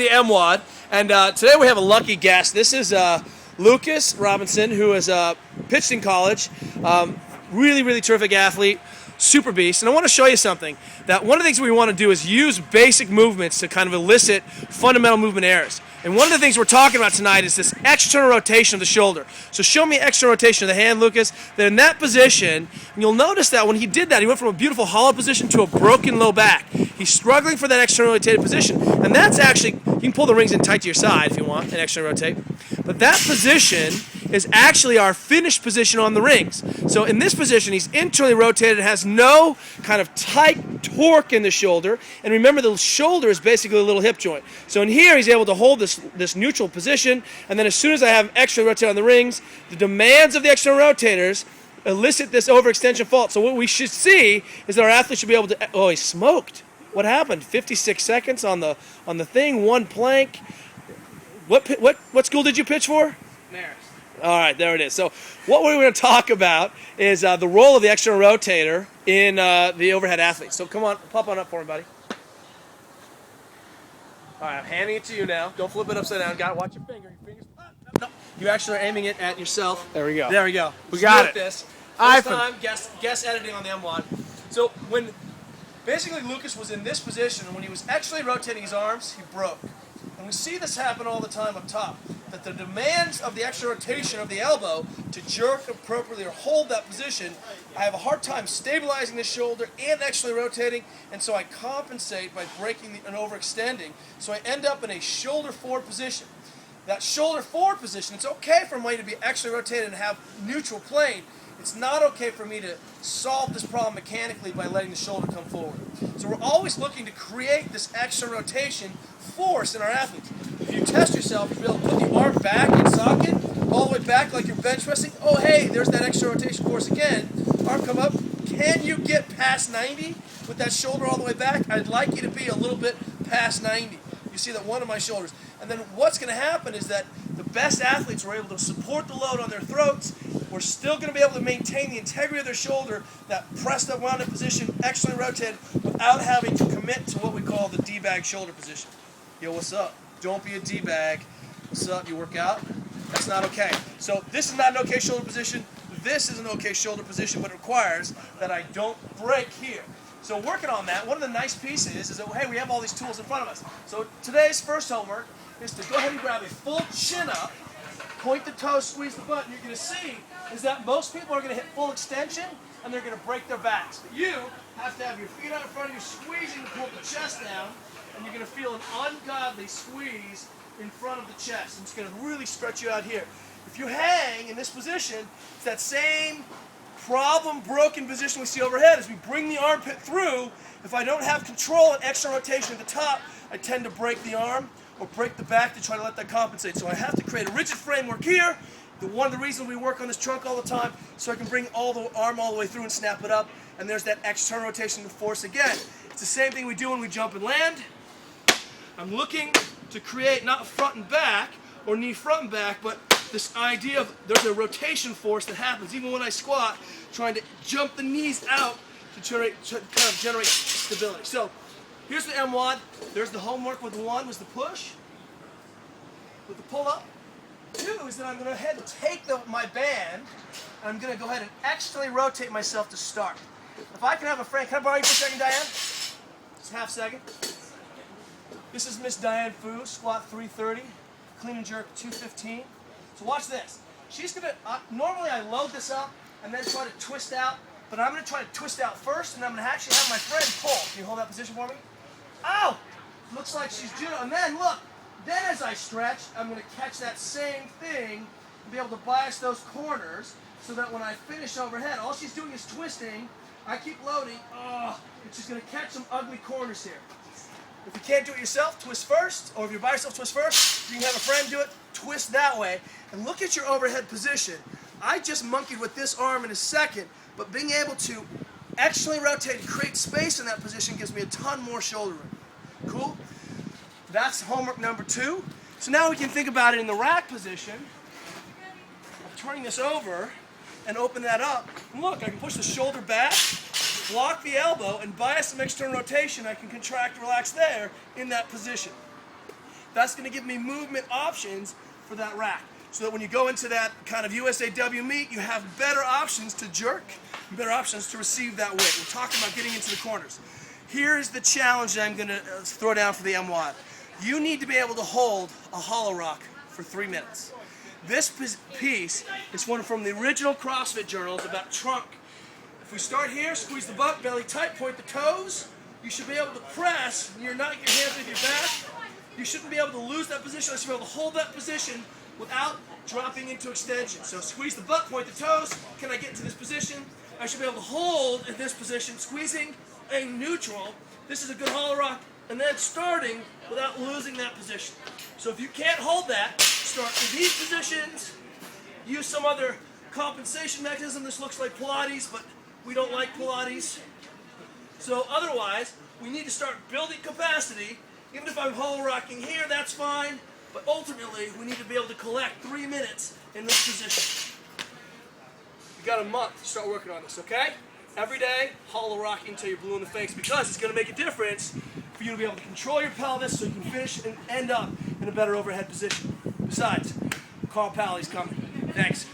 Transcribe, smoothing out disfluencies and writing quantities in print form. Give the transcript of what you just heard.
of the MWOD, and today we have a lucky guest. This is Lucas Robinson, who is pitched in college. Really terrific athlete, super beast. And I want to show you something. That one of the things we want to do is use basic movements to kind of elicit fundamental movement errors. And one of the things we're talking about tonight is this external rotation of the shoulder. So show me external rotation of the hand, Lucas. That in that position, and you'll notice that when he did that, he went from a beautiful hollow position to a broken low back. He's struggling for that external rotated position. And that's actually, you can pull the rings in tight to your side if you want, and external rotate. But that position is actually our finished position on the rings. So in this position, he's internally rotated, has no kind of tight torque in the shoulder. And remember, the shoulder is basically a little hip joint. So in here, he's able to hold this neutral position. And then as soon as I have externally rotated on the rings, the demands of the external rotators elicit this overextension fault. So what we should see is that our athlete should be able to, oh, he smoked. What happened? 56 seconds on the thing, one plank. What school did you pitch for? Marist. All right, there it is. So what we're going to talk about is the role of the external rotator in the overhead athlete. So come on, pop on up for me, buddy. All right, I'm handing it to you now. Don't flip it upside down. Got it. Watch your finger. Your fingers. No, you actually are aiming it at yourself. There we go. There we go. We got it. This. First time, guest editing on the MWOD. So when basically Lucas was in this position, and when he was actually rotating his arms, he broke. And we see this happen all the time up top, that the demands of the extra rotation of the elbow to jerk appropriately or hold that position, I have a hard time stabilizing the shoulder and actually rotating, and so I compensate by breaking and overextending. So I end up in a shoulder forward position. That shoulder forward position, it's okay for me to be actually rotated and have neutral plane. It's not okay for me to solve this problem mechanically by letting the shoulder come forward. So we're always looking to create this extra rotation force in our athletes. If you test yourself, you'll be able to put the arm back in socket, all the way back like you're bench pressing. Oh, hey, there's that extra rotation force again. Arm come up. Can you get past 90 with that shoulder all the way back? I'd like you to be a little bit past 90. You see that one of my shoulders. And then what's going to happen is that the best athletes were able to support the load on their throats. We're still going to be able to maintain the integrity of their shoulder, that pressed up wound up position, externally rotated, without having to commit to what we call the D-bag shoulder position. Yo, what's up? Don't be a D-bag. What's up? You work out? That's not okay. So this is not an okay shoulder position. This is an okay shoulder position, but it requires that I don't break here. So working on that, one of the nice pieces is that, hey, we have all these tools in front of us. So today's first homework is to go ahead and grab a full chin up, point the toe, squeeze the butt, and you're going to see is that most people are going to hit full extension and they're going to break their backs. But you have to have your feet out in front of you, squeezing to pull the chest down, and you're going to feel an ungodly squeeze in front of the chest. And it's going to really stretch you out here. If you hang in this position, it's that same problem broken position we see overhead. As we bring the armpit through, if I don't have control and extra rotation at the top, I tend to break the arm or break the back to try to let that compensate. So I have to create a rigid framework here. One of the reasons we work on this trunk all the time, so I can bring all the arm all the way through and snap it up. And there's that external rotation of force again. It's the same thing we do when we jump and land. I'm looking to create not front and back or knee front and back, but this idea of there's a rotation force that happens even when I squat, trying to jump the knees out to kind of generate stability. So here's the MWOD. There's the homework with one was the push, with the pull up. Two is that I'm going to go ahead and take my band, and I'm going to go ahead and externally rotate myself to start. If I can have a friend, can I borrow you for a second, Diane? Just half second. This is Miss Diane Fu, squat 330, clean and jerk 215. So watch this. She's going to, normally I load this up and then try to twist out, but I'm going to try to twist out first, and I'm going to actually have my friend pull. Can you hold that position for me? Ow! Looks like she's judo. And then look, then as I stretch, I'm going to catch that same thing and be able to bias those corners so that when I finish overhead, all she's doing is twisting. I keep loading, and she's going to catch some ugly corners here. If you can't do it yourself, twist first, or if you're by yourself, twist first. You can have a friend do it, twist that way, and look at your overhead position. I just monkeyed with this arm in a second, but being able to externally rotate and create space in that position gives me a ton more shoulder room. Cool? That's homework number 2. So now we can think about it in the rack position of turning this over and open that up. And look, I can push the shoulder back, block the elbow, and bias some external rotation. I can contract, relax there in that position. That's going to give me movement options for that rack. So that when you go into that kind of USAW meet, you have better options to jerk, better options to receive that weight. We're talking about getting into the corners. Here's the challenge that I'm going to throw down for the MWOD. You need to be able to hold a hollow rock for 3 minutes. This piece is one from the original CrossFit journals about trunk. If we start here, squeeze the butt, belly tight, point the toes, you should be able to press, and you're not your hands with your back. You shouldn't be able to lose that position. I should be able to hold that position without dropping into extension. So squeeze the butt, point the toes. Can I get into this position? I should be able to hold in this position, squeezing a neutral. This is a good hollow rock. And then starting without losing that position. So if you can't hold that, start with these positions. Use some other compensation mechanism. This looks like Pilates, but we don't like Pilates. So otherwise, we need to start building capacity. Even if I'm hollow rocking here, that's fine. But ultimately, we need to be able to collect 3 minutes in this position. You got a month to start working on this, okay? Every day, hollow rocking until you're blue in the face, because it's going to make a difference for you to be able to control your pelvis so you can finish and end up in a better overhead position. Besides, Carl Palley's coming. Thanks.